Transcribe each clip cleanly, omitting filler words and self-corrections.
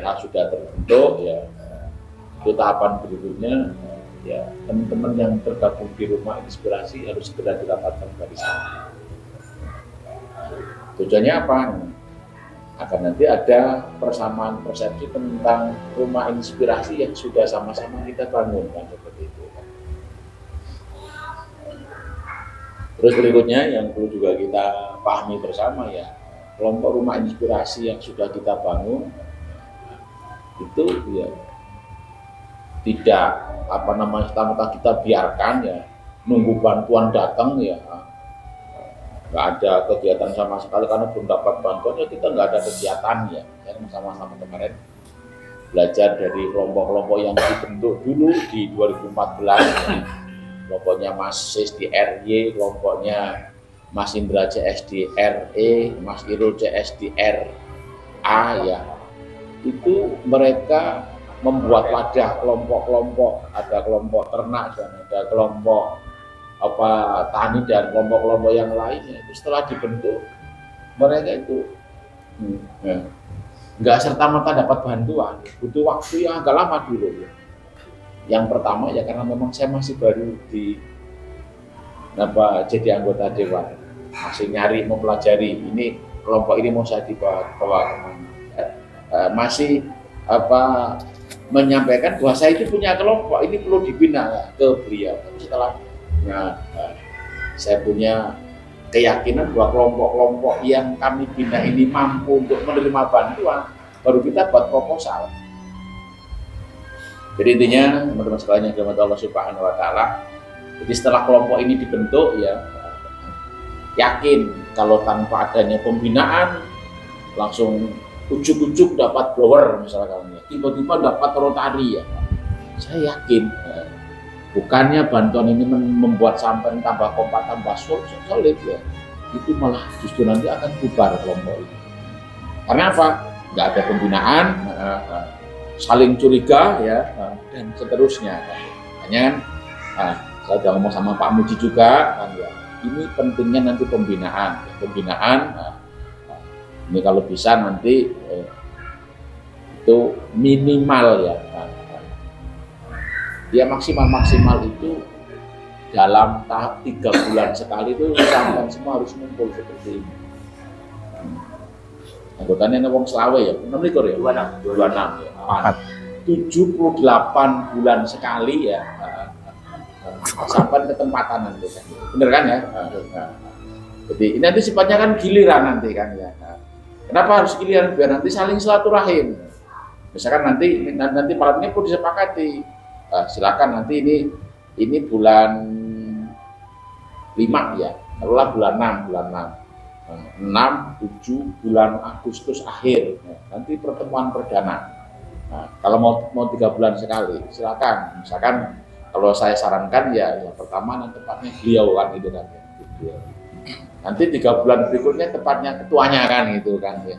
RH sudah terbentuk ya, itu tahapan berikutnya ya teman-teman yang tergabung di rumah inspirasi harus segera dirapatkan barisan. Tujuannya apa? Agar nanti ada persamaan persepsi tentang rumah inspirasi yang sudah sama-sama kita bangun kan, seperti itu. Terus berikutnya yang perlu juga kita pahami bersama ya, kelompok rumah inspirasi yang sudah kita bangun itu ya tidak serta-merta kita biarkan ya nunggu bantuan datang ya, nggak ada kegiatan sama sekali karena belum dapat bantuan ya kita nggak ada kegiatan ya. Saya sama-sama kemarin belajar dari kelompok-kelompok yang dibentuk dulu di 2014, kelompoknya Mas CSDRY, kelompoknya Mas Indra CSDRE, Mas Irul CSDRA ya, itu mereka membuat wadah kelompok-kelompok, ada kelompok ternak dan ada kelompok tani dan kelompok-kelompok yang lainnya. Itu setelah dibentuk mereka itu nggak serta-merta dapat bantuan, butuh waktu yang agak lama dulu ya. Yang pertama ya karena memang saya masih baru jadi anggota dewan, masih nyari mempelajari ini kelompok ini mau saya dibawa kemana, masih menyampaikan bahwa saya itu punya kelompok ini perlu dibina ke beliau. Tapi setelah saya punya keyakinan bahwa kelompok-kelompok yang kami bina ini mampu untuk menerima bantuan, baru kita buat proposal. Jadi intinya teman-teman sekalian yang dirahmati Allah Subhanahu wa Ta'ala, jadi setelah kelompok ini dibentuk ya, yakin kalau tanpa adanya pembinaan langsung ujuk-ujuk dapat blower misalkan ya, tiba-tiba dapat rotari ya, saya yakin bukannya bantuan ini membuat sampai tambah kompak, tambah solid ya, itu malah justru nanti akan bubar kelompok ini. Karena apa? Nggak ada pembinaan, saling curiga ya, dan seterusnya. Hanya saya sudah ngomong sama Pak Muji juga kan ya, ini pentingnya nanti pembinaan. Ini kalau bisa nanti itu minimal ya, dia maksimal itu dalam tahap 3 bulan sekali itu sampai semua harus ngumpul seperti ini. Anggotanya wong selawe ya, 6 likur ya, 26 ya, 78 bulan sekali ya, sampai ke tempatan nanti kan, bener kan ya? Jadi ini nanti sifatnya kan giliran nanti kan ya. Kenapa harus giliran? Biar nanti saling silaturahim. Misalkan nanti malamnya pun disepakati, silakan nanti ini bulan 5 ya, taruhlah bulan 6, 7 bulan Agustus akhir, nanti pertemuan perdana. Nah, kalau mau 3 bulan sekali, silakan. Misalkan kalau saya sarankan ya pertama nanti tepatnya beliau kan gitu kan ya. Nanti 3 bulan berikutnya tepatnya ketuanya kan gitu kan ya.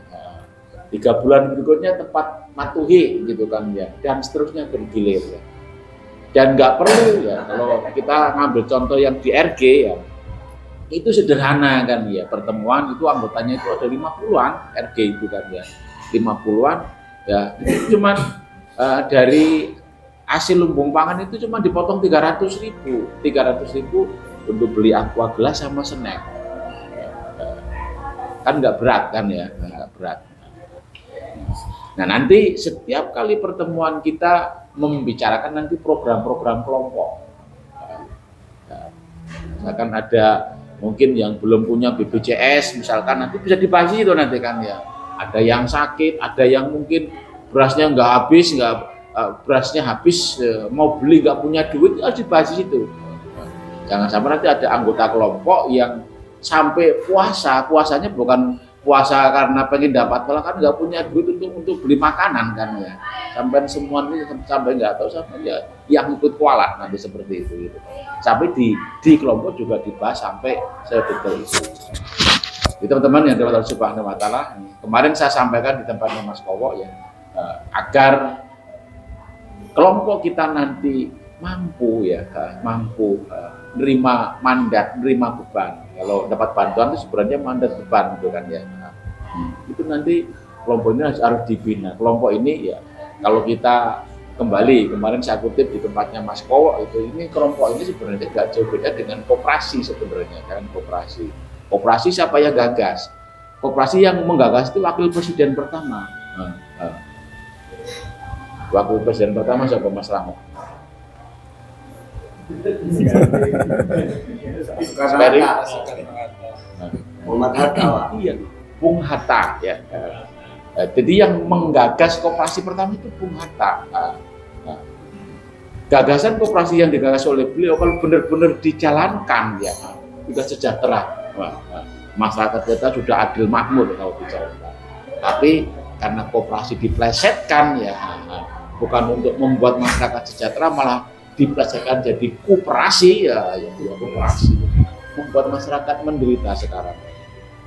3 bulan berikutnya tepat matuhi gitu kan ya, dan seterusnya bergilir ya. Dan nggak perlu ya kalau kita ngambil contoh yang di RG ya, itu sederhana kan ya, pertemuan itu anggotanya itu ada 50-an RG itu kan ya, 50-an ya, itu cuman dari hasil lumbung pangan itu cuma dipotong 300.000 untuk beli aqua gelas sama snack, kan nggak berat kan ya, nggak berat. Nah nanti setiap kali pertemuan kita membicarakan nanti program-program kelompok, misalkan ada mungkin yang belum punya BPJS misalkan, nanti bisa dibahas itu nanti kan ya. Ada yang sakit, ada yang mungkin berasnya berasnya habis, mau beli nggak punya duit, harus dibahas itu. Jangan sampai nanti ada anggota kelompok yang sampai puasanya bukan puasa karena pengen dapat, malah kan nggak punya duit untuk beli makanan kan ya. Sampai semua ini sampai nggak tahu, sampai ya yang ikut kualat nanti seperti itu gitu. Sampai di kelompok juga dibahas sampai sedetail itu. Jadi teman-teman yang dirahmati Allah Subhanahu wa Ta'ala, kemarin saya sampaikan di tempatnya Mas Kowo ya, agar kelompok kita nanti mampu menerima mandat, menerima beban. Kalau dapat bantuan itu sebenarnya mandat beban gitu kan ya. Itu nanti kelompok ini harus dibina. Kelompok ini ya kalau kita kembali kemarin saya kutip di tempatnya Mas Kowo itu, ini kelompok ini sebenarnya nggak jauh beda dengan koperasi sebenarnya kan. Koperasi siapa yang gagas? Koperasi yang menggagas itu wakil presiden pertama. Wakil presiden pertama siapa, Mas Rahmat? Muhammad Hatta. Iya, Bung Hatta ya. Jadi yang menggagas koperasi pertama itu Bung Hatta. Gagasan koperasi yang digagas oleh beliau kalau benar-benar dijalankan ya sudah sejahtera. Masyarakat kita sudah adil makmur kalau dijalankan. Tapi karena koperasi diplesetkan ya, bukan untuk membuat masyarakat sejahtera, malah diplesetkan jadi koperasi ya, koperasi membuat masyarakat menderita sekarang.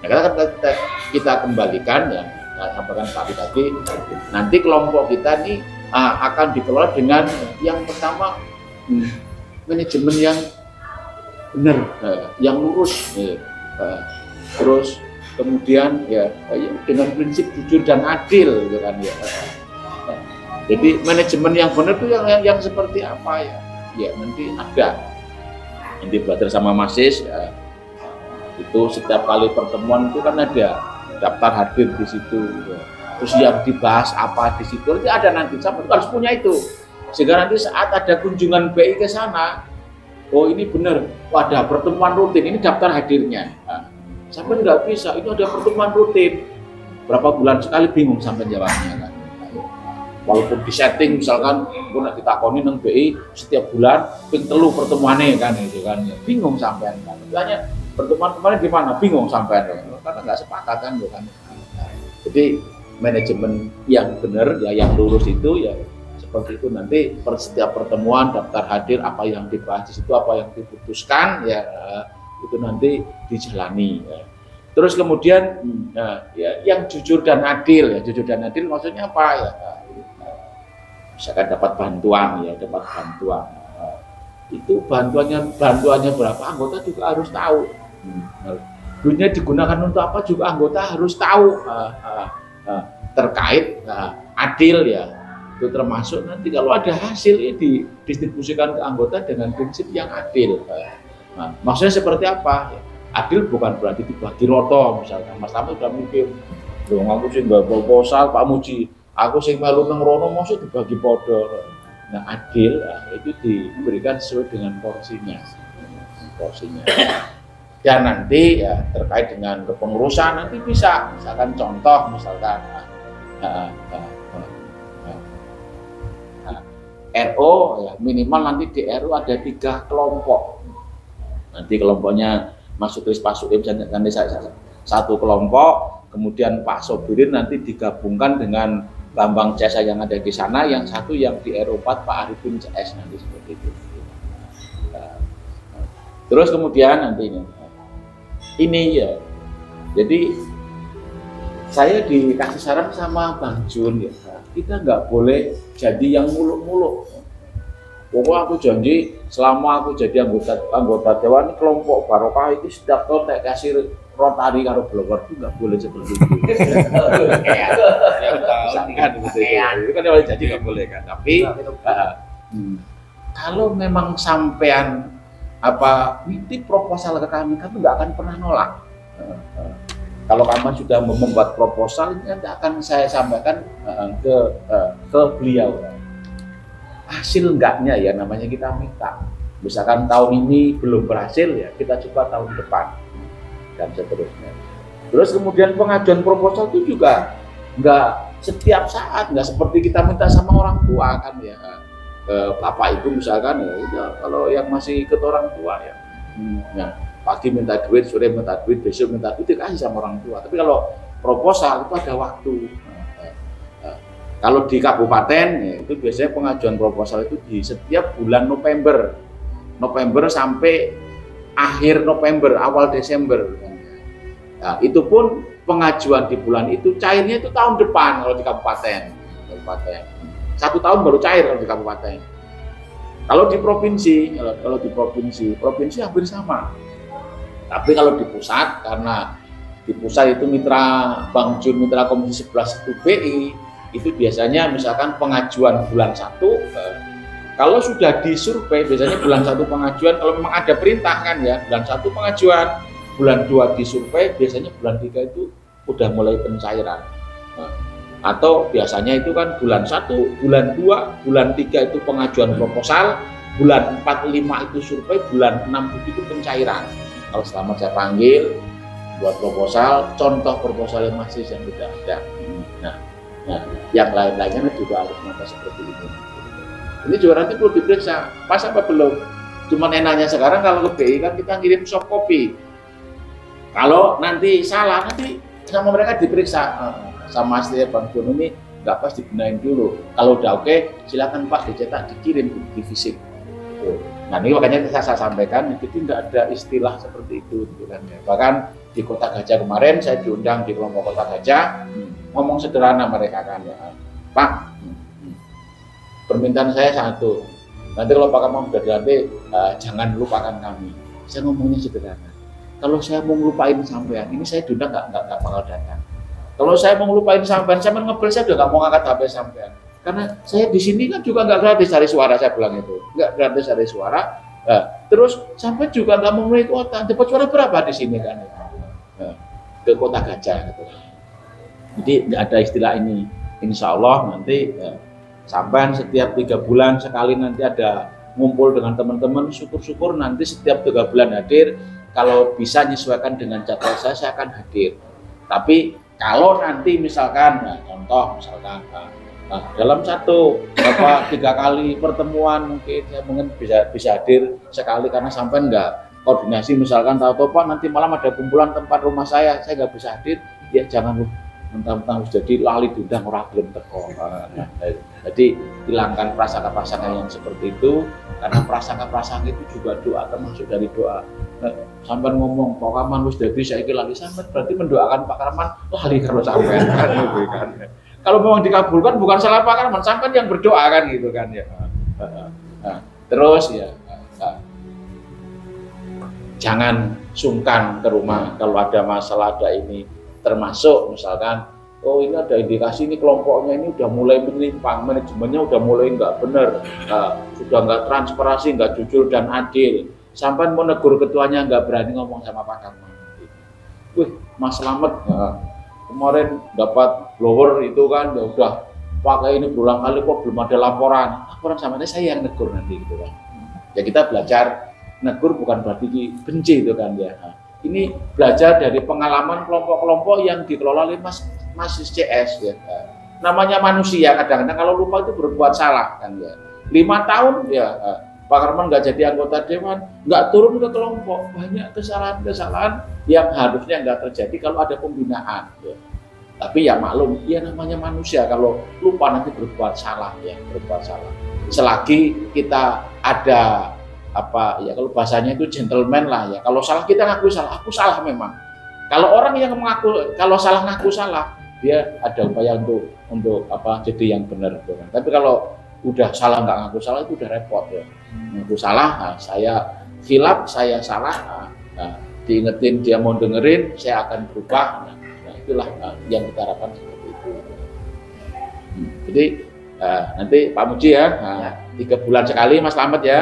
Nah, kita kembalikan ya, sampaikan Pak tadi, nanti kelompok kita ini akan dikelola dengan yang pertama manajemen yang benar, yang lurus, terus kemudian ya dengan prinsip jujur dan adil, gitu kan ya. Jadi manajemen yang benar itu yang seperti apa ya? Ya nanti ada, nanti belajar sama Masis ya. Itu setiap kali pertemuan itu kan ada daftar hadir di situ, ya. Terus yang dibahas apa di situ itu ada, nanti sampai harus punya itu, sehingga nanti saat ada kunjungan BI ke sana, oh ini benar, ada pertemuan rutin, ini daftar hadirnya. Nah, sampai nggak bisa, itu ada pertemuan rutin berapa bulan sekali, bingung sampai jawabnya kan. Walaupun di setting misalkan gue nak ditakoni nang BI setiap bulan ping telu pertemuannya kan itu kan ya, bingung sampean kan. Tanya pertemuan kemarin gimana, bingung sampean karena nggak sepakat kan kan. Jadi manajemen yang benar ya, yang lurus itu ya seperti itu, nanti setiap pertemuan daftar hadir, apa yang dibahas di situ, apa yang diputuskan ya itu nanti dijalani ya. Terus kemudian ya yang jujur dan adil ya, jujur dan adil maksudnya apa ya, misalkan dapat bantuan ya, dapat bantuan itu bantuannya berapa anggota juga harus tahu, duitnya digunakan untuk apa juga anggota harus tahu, terkait adil ya, itu termasuk nanti kalau ada hasil ini didistribusikan ke anggota dengan prinsip yang adil. Maksudnya seperti apa? Adil bukan berarti dibagi roto, misalkan Mas Tamu sudah mikir, dong aku sih nggak proposal Pak Muji, aku sih melu nang rono maksud dibagi podo. Nah adil itu diberikan sesuai dengan porsinya. Dan nanti ya terkait dengan kepengurusan nanti bisa, misalkan contoh misalkan RO ya, minimal nanti di RO ada 3 kelompok. Nanti kelompoknya Mas Sutris Pak Suim nanti satu kelompok, kemudian Pak Sobirin nanti digabungkan dengan Bambang CS yang ada di sana, yang satu yang di RO 4 Pak Arifin CS nanti seperti itu. Terus kemudian nanti ini ya, jadi saya dikasih saran sama Bang Jun ya, kita nggak boleh jadi yang muluk-muluk. Pokoknya aku janji selama aku jadi anggota dewan kelompok barokah itu setiap tahun tak kasih rotari karo blower, itu nggak boleh seperti itu. Itu kan jadi nggak boleh kan. Tapi kalau memang sampean nitip proposal ke kami nggak akan pernah nolak. Kalau kamu sudah membuat proposal, nanti akan saya sampaikan ke beliau. Hasil enggaknya ya namanya kita minta. Misalkan tahun ini belum berhasil ya kita coba tahun depan dan seterusnya. Terus kemudian pengajuan proposal itu juga enggak setiap saat, enggak seperti kita minta sama orang tua kan ya. Bapak ibu misalkan ya udah, kalau yang masih ikut orang tua ya. Pagi minta duit, sore minta duit, besok minta duit, dikasih sama orang tua. Tapi kalau proposal itu ada waktu. Kalau di kabupaten ya, itu biasanya pengajuan proposal itu di setiap bulan November sampai akhir November, awal Desember. Nah, itu pun pengajuan di bulan itu cairnya itu tahun depan kalau di kabupaten. 1 tahun baru cair kalau di kabupaten. Kalau di provinsi hampir sama. Tapi kalau di pusat karena di pusat itu mitra Bang Jun, mitra Komisi 11 UBI itu biasanya misalkan pengajuan bulan 1, kalau sudah disurvei biasanya bulan 1 pengajuan, kalau memang ada perintah kan ya, bulan 1 pengajuan, bulan 2 disurvei, biasanya bulan 3 itu udah mulai pencairan. Atau biasanya itu kan bulan 1, bulan 2, bulan 3 itu pengajuan proposal, bulan 4, 5 itu survei, bulan 6, 7 itu pencairan. Kalau selamat saya panggil buat proposal, contoh proposal yang masih yang tidak ada. Nah, yang lain-lainnya juga harus mata seperti ini. Ini juga nanti perlu diperiksa, pas apa belum? Cuman enaknya sekarang kalau ke BI kan kita ngirim soft copy. Kalau nanti salah, nanti sama mereka diperiksa. Sama asli Bang Jun ini nggak pas dibenahin dulu. Kalau udah oke, silakan Pak dicetak, dikirim di fisik. Nah ini makanya saya sampaikan, jadi nggak ada istilah seperti itu. Bahkan di Kota Gajah kemarin saya diundang di kelompok Kota Gajah, ngomong sederhana mereka kan ya, Pak, permintaan saya satu, nanti kalau Pak Kamang sudah dilantik, jangan lupakan kami. Saya ngomongnya sederhana. Kalau saya mau ngelupain sampean, ini saya diundang nggak bakal datang. Kalau saya mau ngelupain sampean ngebel, saya udah nggak mau ngangkat HP sampean. Karena saya di sini kan juga nggak gratis cari suara, saya bilang itu. Nggak gratis cari suara. Terus sampai juga nggak memenuhi kuota. Dapat suara berapa di sini kan? Ke Kota Gajah. Gitu. Jadi nggak ada istilah ini. Insya Allah nanti sampean setiap 3 bulan sekali nanti ada ngumpul dengan teman-teman. Syukur-syukur nanti setiap 3 bulan hadir. Kalau bisa menyesuaikan dengan jadwal saya akan hadir. Tapi kalau nanti misalkan, contoh misalkan dalam 3 kali pertemuan mungkin saya bisa hadir sekali karena sampai enggak koordinasi misalkan tahu Pak nanti malam ada kumpulan tempat rumah saya nggak bisa hadir, ya jangan mentang-mentang jadi lali diundang orang belum teko. Jadi hilangkan prasangka-prasangka yang seperti itu, karena prasangka-prasangka itu juga doa, termasuk dari doa. Sampai ngomong Pak Karman wis dadi saiki lagi sampai berarti mendoakan Pak Karman lali kalau sampean kan. Kalau memang dikabulkan bukan salah Pak Karman, sampean yang berdoa kan gitu kan ya. Terus ya jangan sungkan ke rumah kalau ada masalah, ada ini, termasuk misalkan oh ini ada indikasi ini kelompoknya ini udah mulai menyimpang, manajemennya udah mulai nggak benar, sudah nggak transparansi, nggak jujur dan adil. Sampai mau negur ketuanya nggak berani ngomong sama Pak Karman. Wih, Mas Slamet kemarin dapat blower itu kan ya udah pakai ini berulang kali kok belum ada laporan sama ini, saya yang negur nanti gitu kan. Ya kita belajar negur bukan berarti benci itu kan ya. Ini belajar dari pengalaman kelompok-kelompok yang dikelola oleh Mas CS ya. Namanya manusia, kadang-kadang kalau lupa itu berbuat salah kan ya. 5 tahun ya Pak Karman nggak jadi anggota dewan, nggak turun ke kelompok, banyak kesalahan-kesalahan yang harusnya nggak terjadi kalau ada pembinaan. Ya. Tapi ya maklum, ya namanya manusia, kalau lupa nanti berbuat salah ya, berbuat salah. Selagi kita ada apa ya, kalau bahasanya itu gentleman lah ya. Kalau salah kita ngaku salah, aku salah memang. Kalau orang yang mengaku, kalau salah ngaku salah, dia ada upaya untuk apa jadi yang benar. Gitu. Tapi kalau udah salah nggak ngaku salah itu udah repot ya. Ngaku salah, saya khilaf, saya salah, diingetin dia mau dengerin, saya akan berubah. Nah itulah yang kita harapkan seperti itu. Jadi nanti Pak Muji ya, 3 bulan sekali Mas Slamet ya,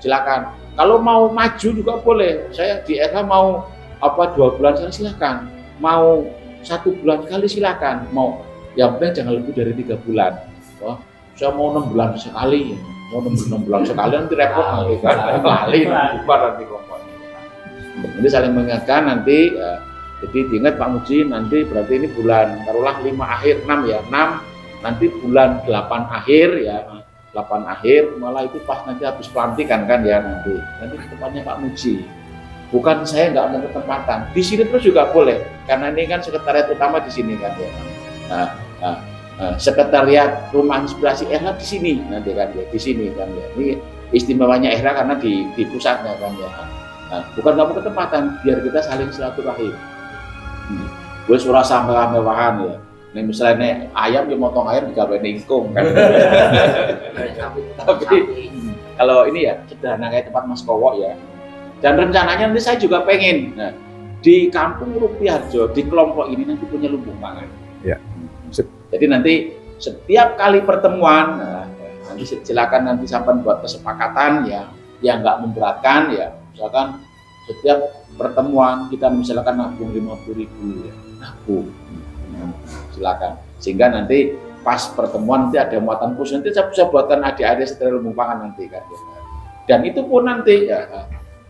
silakan. Kalau mau maju juga boleh. Saya di RH mau 2 bulan sekali silakan. Mau 1 bulan sekali silakan. Mau yang penting jangan lebih dari 3 bulan. Wah, saya mau 6 bulan sekali, mau 6 bulan sekali nanti repot nanti kan, lali bubar nanti kelompoknya. Nanti saling mengingatkan nanti, jadi diingat Pak Muji nanti berarti ini bulan taruhlah 5 akhir 6 ya, 6 nanti bulan 8 akhir ya, 8 akhir malah itu pas nanti habis pelantikan kan ya nanti tempatnya Pak Muji. Bukan saya nggak mau ketempatan, di sini terus juga boleh karena ini kan sekretariat utama di sini kan ya. Sekretariat Rumah Inspirasi RH di sini nanti kan ya, di sini kan ya. Ini istimewanya RH karena di pusatnya kan ya. Bukan nggak mau ketempatan, biar kita saling silaturahim. Gue surah sampai mewahan ya. Nih misalnya ayam ya motong ayam digawe ningkung kan. Tapi kalau ini ya sederhana kayak tempat Mas Kowo ya. Dan rencananya nanti saya juga pengen. Nah, di kampung Rupiharjo di kelompok ini nanti punya lumbung pangan. Ya. Jadi nanti setiap kali pertemuan, nanti silakan nanti sampai buat kesepakatan ya, yang nggak memberatkan ya, misalkan setiap pertemuan kita misalkan nabung 50.000 ya, nabung, silakan. Sehingga nanti pas pertemuan nanti ada muatan khusus, nanti saya bisa buatkan adik-adik setelah lumbung pangan nanti kan. Ya. Dan itu pun nanti ya,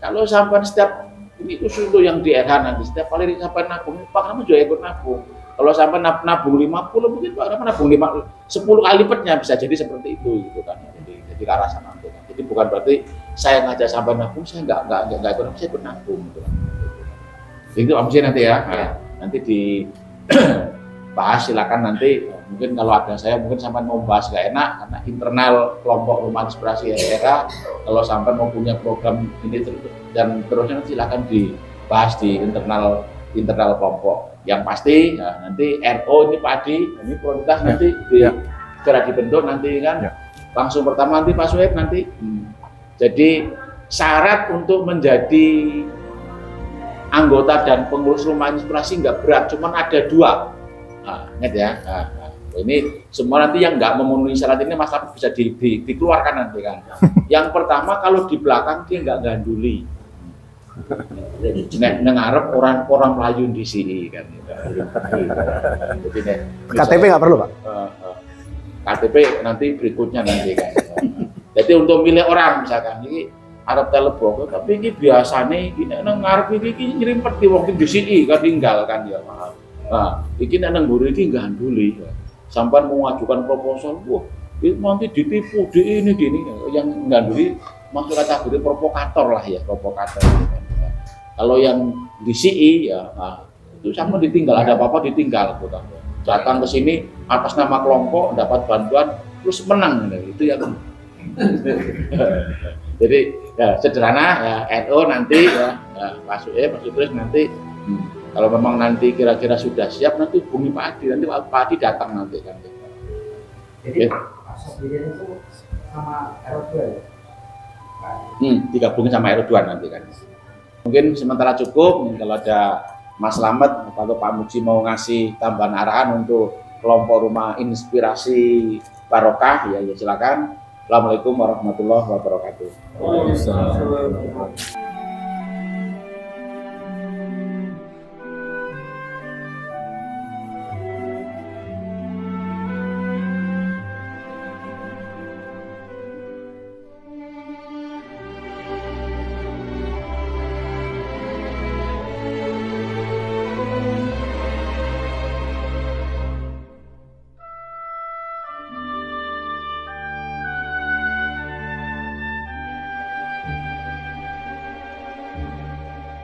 kalau sampai setiap ini khusus untuk yang di RH nanti setiap kali sampai nabung, Pak Rahmat juga ikut nabung. Kalau sampai nabung 50 mungkin Pak Rahmat nabung 10 kali lipatnya bisa jadi seperti itu gitu kan. Jadi ke arah sana nanti. Jadi bukan berarti saya ngajak sampai nabung, saya nggak ikut nabung, saya ikut nabung gitu kan. Itu opsi nanti ya. Nah, nanti dibahas silakan nanti. Mungkin kalau ada saya mungkin sampai mau bahas nggak enak karena internal kelompok Rumah Inspirasi daerah kalau sampai mau punya program ini dan terusnya silakan dibahas di internal kelompok. Yang pasti ya, nanti NO ini Pak Adi ini prioritas nanti segera dibentuk nanti kan langsung pertama nanti Pak Suhaib nanti. Jadi syarat untuk menjadi anggota dan pengurus Rumah Inspirasi nggak berat, cuman ada 2. Nah, ingat ya. Ini semua nanti yang nggak memenuhi syarat ini Mas Latif bisa dikeluarkan nanti kan. Yang pertama kalau di belakang dia nggak ganduli. Ngarep orang Melayu di sini kan. Jadi, KTP nggak perlu Pak? KTP nanti berikutnya nanti kan. Jadi untuk milih orang misalkan ini Arab telepon, tapi ini biasanya ini ngarep ini nyerimpet di waktu di sini kan tinggal kan ya. Nah, ini nang guru ini ganduli. Sampai mengajukan proposal, wah itu nanti ditipu di ini yang ganduli masuk kategori provokator lah ya, provokator. Kalau yang di CI ya, itu sama ditinggal, ada apa-apa ditinggal. Datang ke sini atas nama kelompok dapat bantuan terus menang, itu ya. Jadi ya, sederhana ya, NO nanti ya, Pak Suhaib nanti. Kalau memang nanti kira-kira sudah siap nanti hubungi Pak Adi, nanti Pak Adi datang nanti kan. Jadi asosiasinya itu sama RO2 ya? Digabungin sama RO2 nanti kan. Mungkin sementara cukup, kalau ada Mas Slamet atau Pak Muji mau ngasih tambahan arahan untuk kelompok Rumah Inspirasi Barokah ya silakan. Assalamualaikum warahmatullahi wabarakatuh. Waalaikumsalam.